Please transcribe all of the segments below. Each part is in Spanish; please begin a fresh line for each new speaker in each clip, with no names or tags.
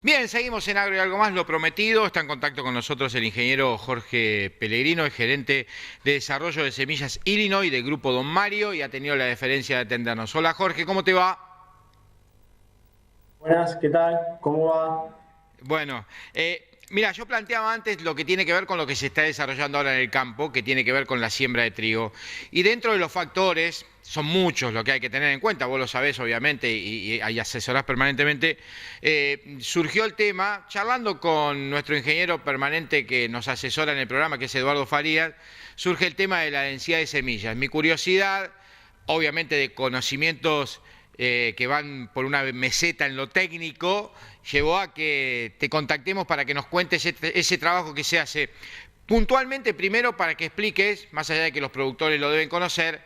Bien, seguimos en Agro y Algo Más, lo prometido. Está en contacto con nosotros el ingeniero Jorge Pellegrino, el gerente de desarrollo de semillas Illinois del Grupo Don Mario, y ha tenido la deferencia de atendernos. Hola Jorge, ¿cómo te va?
Buenas, ¿qué tal? ¿Cómo va?
Bueno, mira, yo planteaba antes lo que tiene que ver con lo que se está desarrollando ahora en el campo, que tiene que ver con la siembra de trigo. Y dentro de los factores, son muchos lo que hay que tener en cuenta, vos lo sabés obviamente y asesorás permanentemente, surgió el tema, charlando con nuestro ingeniero permanente que nos asesora en el programa, que es Eduardo Farías, surge el tema de la densidad de semillas. Mi curiosidad, obviamente de conocimientos que van por una meseta en lo técnico, llevó a que te contactemos para que nos cuentes ese trabajo que se hace puntualmente, primero para que expliques, más allá de que los productores lo deben conocer,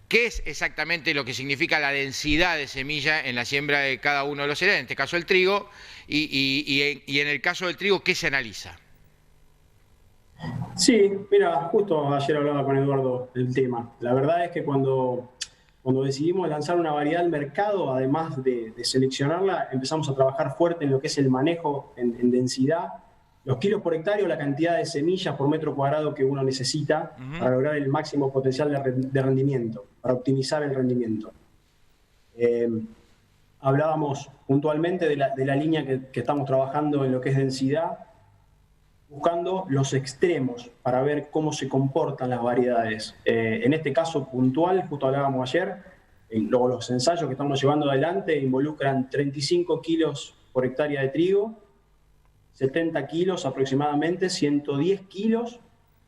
qué es exactamente lo que significa la densidad de semilla en la siembra de cada uno de los cereales, en este caso el trigo, y en el caso del trigo, ¿qué se analiza?
Sí, mira, justo ayer hablaba con Eduardo del tema. La verdad es que cuando decidimos lanzar una variedad al mercado, además de seleccionarla, empezamos a trabajar fuerte en lo que es el manejo en densidad, los kilos por hectárea, la cantidad de semillas por metro cuadrado que uno necesita
Ujú.
para lograr el máximo potencial de rendimiento, para optimizar el rendimiento. Eh, Hablábamos puntualmente de la línea que estamos trabajando en lo que es densidad, buscando los extremos para ver cómo se comportan las variedades. En este caso puntual, justo hablábamos ayer, luego los ensayos que estamos llevando adelante involucran 35 kilos por hectárea de trigo, 70 kilos aproximadamente, 110 kilos,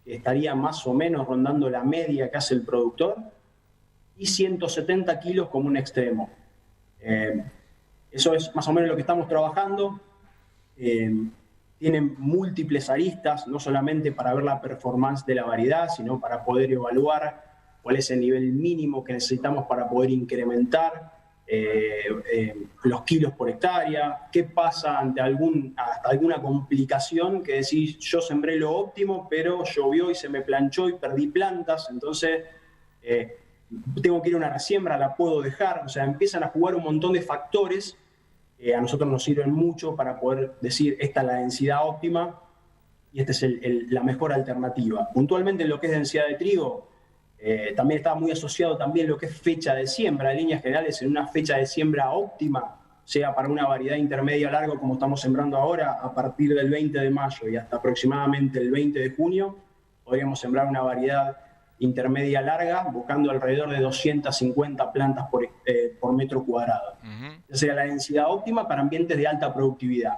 que estaría más o menos rondando la media que hace el productor, y 170 kilos como un extremo. Eh, Eso es más o menos lo que estamos trabajando. Eh, Tienen múltiples aristas, no solamente para ver la performance de la variedad, sino para poder evaluar cuál es el nivel mínimo que necesitamos para poder incrementar los kilos por hectárea, qué pasa ante hasta alguna complicación que decís, yo sembré lo óptimo, pero llovió y se me planchó y perdí plantas, entonces eh, tengo que ir a una resiembra, la puedo dejar, o sea, empiezan a jugar un montón de factores a nosotros nos sirven mucho para poder decir esta es la densidad óptima y esta es la mejor alternativa. Puntualmente en lo que es densidad de trigo, también está muy asociado también lo que es fecha de siembra, en líneas generales en una fecha de siembra óptima, sea para una variedad intermedia largo como estamos sembrando ahora, a partir del 20 de mayo y hasta aproximadamente el 20 de junio, podríamos sembrar una variedad intermedia larga, buscando alrededor de 250 plantas por metro cuadrado.
Ujú.
Esa sería la densidad óptima para ambientes de alta productividad.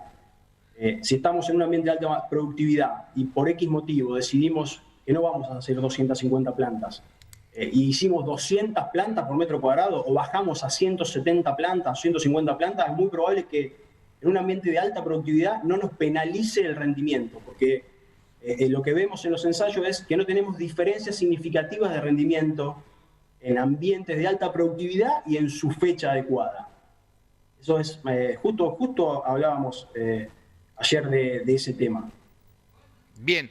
Si estamos en un ambiente de alta productividad y por X motivo decidimos que no vamos a hacer 250 plantas y hicimos 200 plantas por metro cuadrado o bajamos a 170 plantas, 150 plantas, es muy probable que en un ambiente de alta productividad no nos penalice el rendimiento, porque lo que vemos en los ensayos es que no tenemos diferencias significativas de rendimiento en ambientes de alta productividad y en su fecha adecuada. Eso es, justo hablábamos ayer de ese tema.
Bien,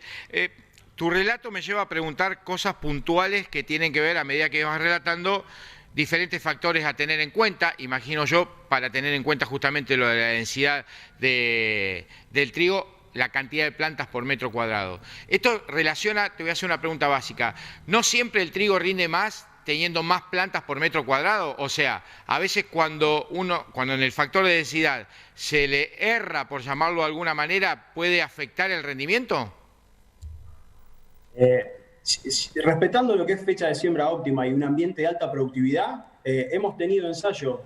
tu relato me lleva a preguntar cosas puntuales que tienen que ver, a medida que vas relatando, diferentes factores a tener en cuenta, imagino yo, para tener en cuenta justamente lo de la densidad del trigo, la cantidad de plantas por metro cuadrado. Esto relaciona, te voy a hacer una pregunta básica, ¿no siempre el trigo rinde más teniendo más plantas por metro cuadrado? O sea, a veces cuando en el factor de densidad se le erra, por llamarlo de alguna manera, ¿puede afectar el rendimiento?
Eh, Respetando lo que es fecha de siembra óptima y un ambiente de alta productividad, hemos tenido ensayos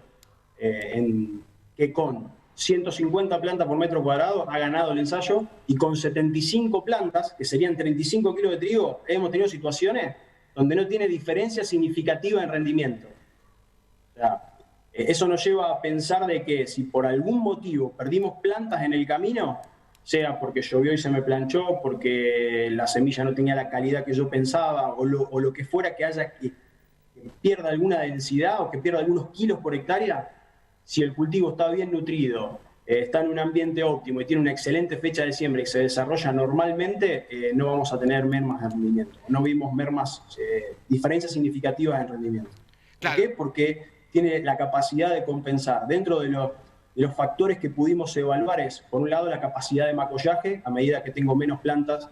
que con 150 plantas por metro cuadrado ha ganado el ensayo y con 75 plantas, que serían 35 kilos de trigo, hemos tenido situaciones donde no tiene diferencia significativa en rendimiento. O sea, eso nos lleva a pensar de que si por algún motivo perdimos plantas en el camino, sea porque llovió y se me planchó, porque la semilla no tenía la calidad que yo pensaba, o lo que fuera que haya que pierda alguna densidad o que pierda algunos kilos por hectárea, si el cultivo está bien nutrido, está en un ambiente óptimo y tiene una excelente fecha de siembra y se desarrolla normalmente, no vamos a tener mermas de rendimiento. No vimos mermas, diferencias significativas en rendimiento. ¿Por
Claro.
qué? Porque tiene la capacidad de compensar dentro de los factores que pudimos evaluar es, por un lado, la capacidad de macollaje. A medida que tengo menos plantas,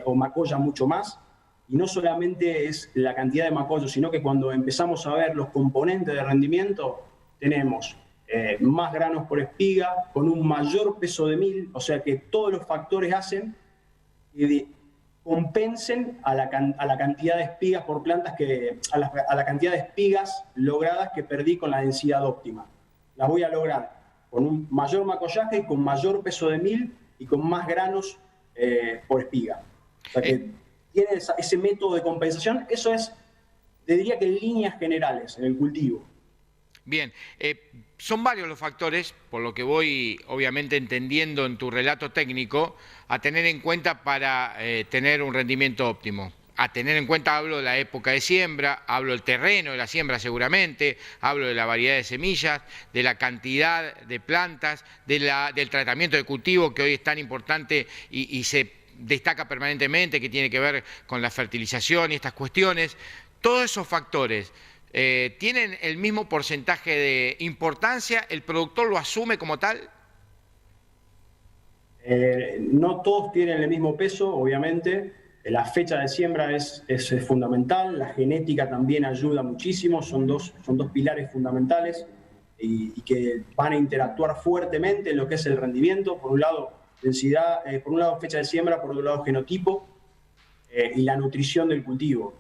o macolla mucho más. Y no solamente es la cantidad de macollo, sino que cuando empezamos a ver los componentes de rendimiento, tenemos más granos por espiga, con un mayor peso de mil, o sea que todos los factores hacen que compensen a la cantidad de espigas por plantas, a la cantidad de espigas logradas que perdí con la densidad óptima. Las voy a lograr con un mayor macollaje y con mayor peso de mil y con más granos por espiga. O sea que tiene ese método de compensación. Eso es, te diría que en líneas generales, en el cultivo.
Bien, son varios los factores, por lo que voy obviamente entendiendo en tu relato técnico, a tener en cuenta para tener un rendimiento óptimo. A tener en cuenta, hablo de la época de siembra, hablo del terreno de la siembra seguramente, hablo de la variedad de semillas, de la cantidad de plantas, del tratamiento de cultivo, que hoy es tan importante y se destaca permanentemente, que tiene que ver con la fertilización y estas cuestiones. Todos esos factores ¿tienen el mismo porcentaje de importancia? ¿El productor lo asume como tal?
No todos tienen el mismo peso, obviamente. La fecha de siembra es fundamental. La genética también ayuda muchísimo. Son dos pilares fundamentales y que van a interactuar fuertemente en lo que es el rendimiento. Por un lado, densidad, por un lado fecha de siembra, por otro lado genotipo y la nutrición del cultivo.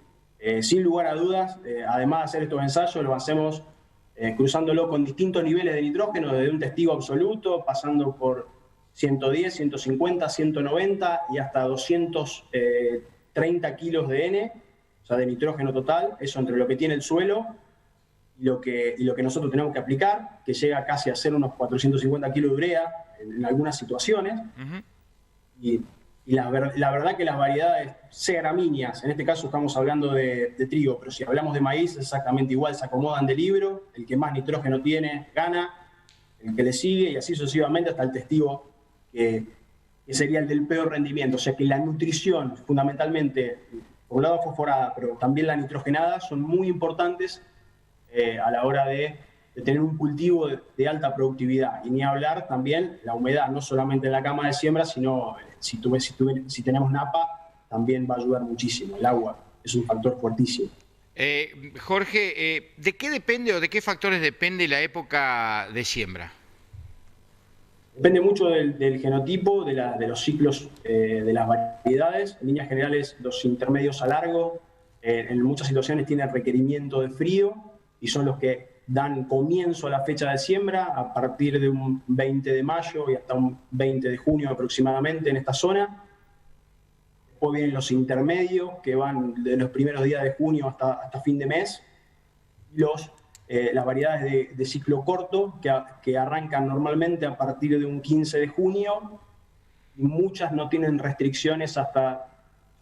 Sin lugar a dudas, además de hacer estos ensayos, lo hacemos cruzándolo con distintos niveles de nitrógeno, desde un testigo absoluto, pasando por 110, 150, 190 y hasta 230 kilos de N, o sea, de nitrógeno total, eso entre lo que tiene el suelo y lo que nosotros tenemos que aplicar, que llega casi a ser unos 450 kilos de urea en algunas situaciones. Y la verdad que las variedades C-gramíneas, en este caso estamos hablando de trigo, pero si hablamos de maíz es exactamente igual, se acomodan de libro, el que más nitrógeno tiene gana, el que le sigue y así sucesivamente hasta el testigo que sería el del peor rendimiento. O sea que la nutrición, fundamentalmente, por un lado fosforada, pero también la nitrogenada, son muy importantes a la hora de tener un cultivo de alta productividad. Y ni hablar también la humedad, no solamente en la cama de siembra, sino si tenemos napa, también va a ayudar muchísimo. El agua es un factor fuertísimo.
Jorge, ¿de qué depende o de qué factores depende la época de siembra?
Depende mucho del genotipo, de los ciclos de las variedades. En líneas generales, los intermedios a largo, en muchas situaciones tienen requerimiento de frío y son los que dan comienzo a la fecha de siembra a partir de un 20 de mayo y hasta un 20 de junio aproximadamente en esta zona. Después vienen los intermedios, que van de los primeros días de junio hasta fin de mes. Las variedades de ciclo corto, que arrancan normalmente a partir de un 15 de junio, y muchas no tienen restricciones hasta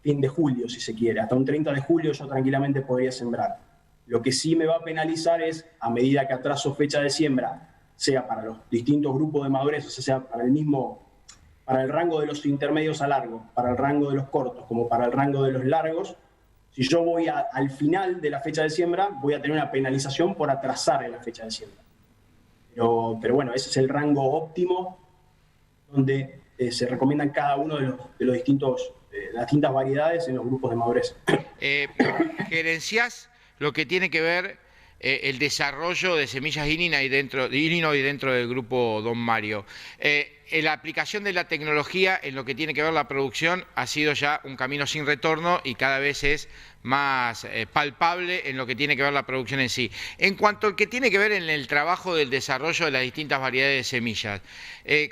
fin de julio, si se quiere. Hasta un 30 de julio yo tranquilamente podría sembrar. Lo que sí me va a penalizar es, a medida que atraso fecha de siembra, sea para los distintos grupos de madurez, o sea para el rango de los intermedios a largo, para el rango de los cortos, como para el rango de los largos. Si yo voy al final de la fecha de siembra, voy a tener una penalización por atrasar en la fecha de siembra. Pero bueno, ese es el rango óptimo donde se recomiendan cada uno de los distintos, las distintas variedades en los grupos de madurez.
Gerenciás lo que tiene que ver el desarrollo de semillas Illinois dentro del grupo Don Mario. La aplicación de la tecnología en lo que tiene que ver la producción ha sido ya un camino sin retorno y cada vez es más palpable en lo que tiene que ver la producción en sí. En cuanto al que tiene que ver en el trabajo del desarrollo de las distintas variedades de semillas,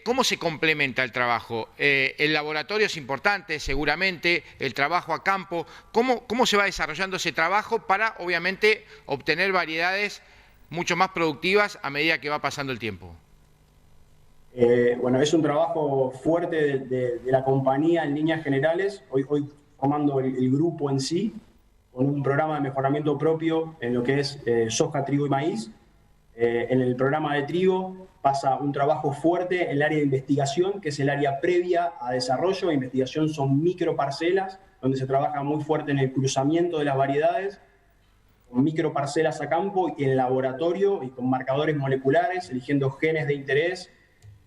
¿cómo se complementa el trabajo? El laboratorio es importante, seguramente, el trabajo a campo. ¿Cómo se va desarrollando ese trabajo para, obviamente, obtener variedades mucho más productivas a medida que va pasando el tiempo?
Bueno, es un trabajo fuerte de la compañía en líneas generales, hoy formando el grupo en sí, con un programa de mejoramiento propio en lo que es soja, trigo y maíz. En el programa de trigo pasa un trabajo fuerte en el área de investigación, que es el área previa a desarrollo. Investigación son microparcelas, donde se trabaja muy fuerte en el cruzamiento de las variedades, con microparcelas a campo y en laboratorio y con marcadores moleculares, eligiendo genes de interés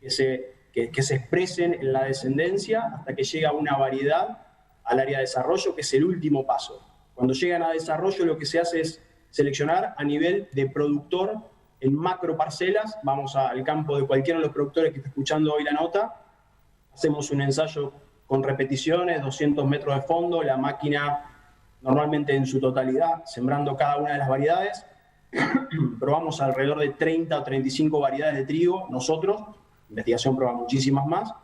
que se expresen en la descendencia hasta que llega una variedad al área de desarrollo, que es el último paso. Cuando llegan a desarrollo, lo que se hace es seleccionar a nivel de productor en macroparcelas. Vamos al campo de cualquiera de los productores que está escuchando hoy la nota, hacemos un ensayo con repeticiones, 200 metros de fondo, la máquina normalmente en su totalidad, sembrando cada una de las variedades. Probamos alrededor de 30 o 35 variedades de trigo, nosotros, investigación prueba muchísimas más,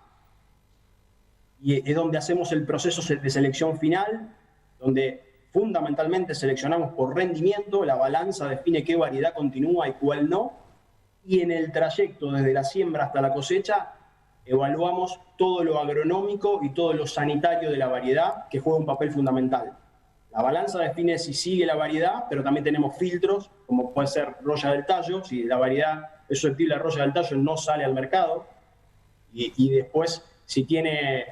y es donde hacemos el proceso de selección final, donde fundamentalmente seleccionamos por rendimiento, la balanza define qué variedad continúa y cuál no, y en el trayecto desde la siembra hasta la cosecha evaluamos todo lo agronómico y todo lo sanitario de la variedad, que juega un papel fundamental. La balanza define si sigue la variedad, pero también tenemos filtros, como puede ser roya del tallo. Si la variedad es susceptible a roya del tallo, no sale al mercado. Y después, si tiene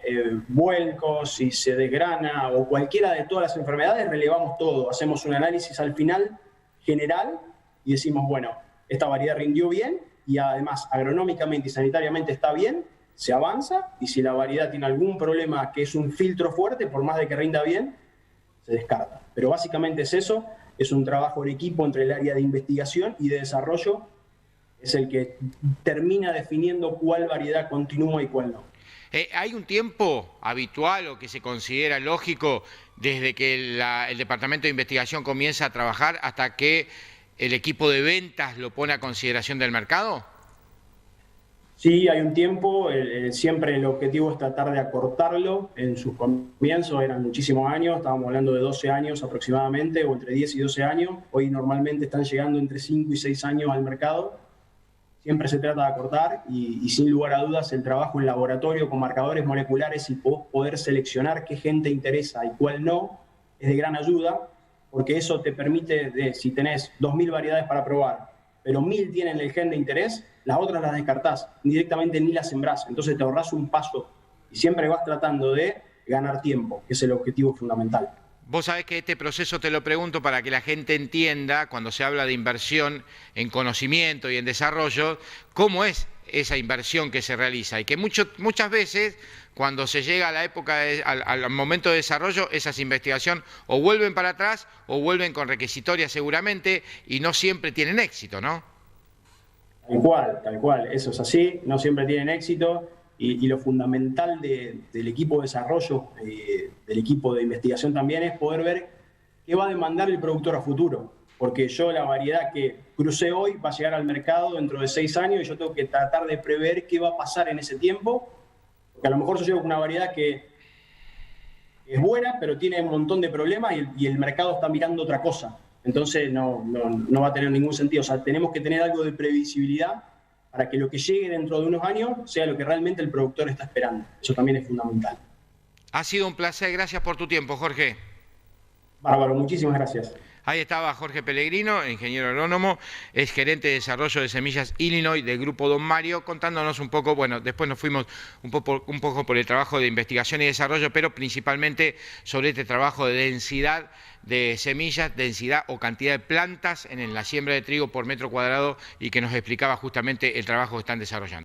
vuelcos, si se desgrana o cualquiera de todas las enfermedades, relevamos todo. Hacemos un análisis al final general y decimos, bueno, esta variedad rindió bien y además agronómicamente y sanitariamente está bien, se avanza, y si la variedad tiene algún problema que es un filtro fuerte, por más de que rinda bien, se descarta. Pero básicamente es eso, es un trabajo en equipo entre el área de investigación y de desarrollo, es el que termina definiendo cuál variedad continúa y cuál no.
¿Hay un tiempo habitual o que se considera lógico desde que el Departamento de Investigación comienza a trabajar hasta que el equipo de ventas lo pone a consideración del mercado?
Sí, hay un tiempo, siempre el objetivo es tratar de acortarlo. En sus comienzos eran muchísimos años, estábamos hablando de 12 años aproximadamente, o entre 10 y 12 años. Hoy normalmente están llegando entre 5 y 6 años al mercado. Siempre se trata de acortar y sin lugar a dudas el trabajo en laboratorio con marcadores moleculares y poder seleccionar qué gente interesa y cuál no, es de gran ayuda, porque eso te permite, si tenés 2.000 variedades para probar, pero 1.000 tienen el gen de interés, las otras las descartás, directamente ni las sembrás, entonces te ahorrás un paso y siempre vas tratando de ganar tiempo, que es el objetivo fundamental.
Vos sabés que este proceso te lo pregunto para que la gente entienda, cuando se habla de inversión en conocimiento y en desarrollo, cómo es esa inversión que se realiza y que muchas veces cuando se llega a la época, al momento de desarrollo, esas investigaciones o vuelven para atrás o vuelven con requisitorias seguramente y no siempre tienen éxito, ¿no?
Tal cual, eso es así, no siempre tienen éxito. Y lo fundamental del equipo de desarrollo, del equipo de investigación también, es poder ver qué va a demandar el productor a futuro. Porque yo la variedad que crucé hoy va a llegar al mercado dentro de 6 años y yo tengo que tratar de prever qué va a pasar en ese tiempo. Porque a lo mejor yo llego con una variedad que es buena, pero tiene un montón de problemas y el mercado está mirando otra cosa. Entonces no va a tener ningún sentido. O sea, tenemos que tener algo de previsibilidad para que lo que llegue dentro de unos años sea lo que realmente el productor está esperando. Eso también es fundamental.
Ha sido un placer, gracias por tu tiempo, Jorge.
Bárbaro, muchísimas gracias.
Ahí estaba Jorge Pellegrino, ingeniero agrónomo, es gerente de desarrollo de semillas Illinois del Grupo Don Mario, contándonos un poco, bueno, después nos fuimos un poco por el trabajo de investigación y desarrollo, pero principalmente sobre este trabajo de densidad de semillas, densidad o cantidad de plantas en la siembra de trigo por metro cuadrado y que nos explicaba justamente el trabajo que están desarrollando.